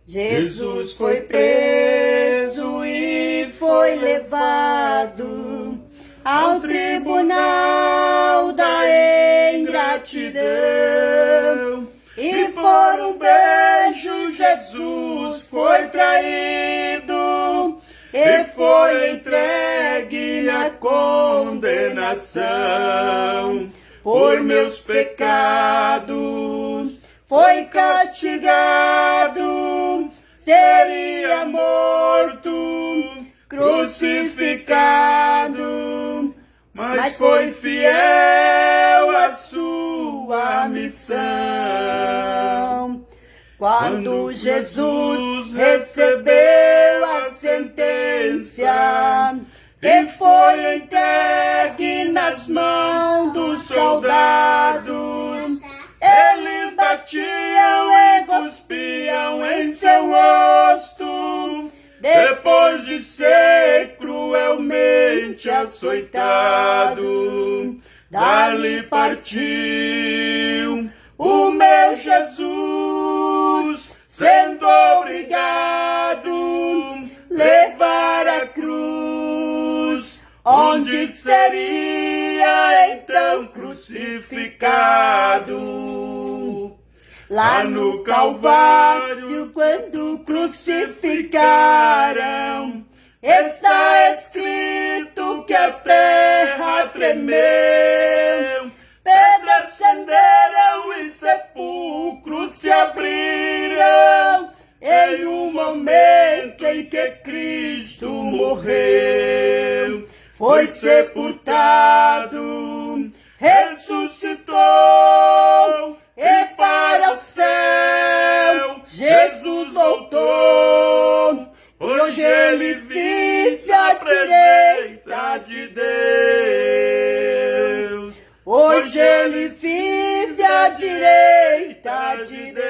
Jesus foi preso e foi levado ao tribunal da ingratidão. E por um beijo Jesus foi traído e foi entregue à condenação. Por meus pecados foi castigado, seria morto, crucificado, mas foi fiel à sua missão. Quando Jesus recebeu a sentença e foi entregue nas mãos dos soldados, eles batiam e cuspiam em seu rosto, depois de ser cruelmente açoitado. Dali partiu o meu Jesus, sendo obrigado levar a cruz, onde seria então crucificado. Lá no Calvário, quando crucificaram, está escrito que a terra tremeu, pedras cenderam e sepulcros se abriram, em um momento em que Cristo morreu. Foi sepultado, ressuscitou, e para o céu Jesus voltou. Hoje ele vive à direita de Deus. Hoje ele vive à direita de Deus.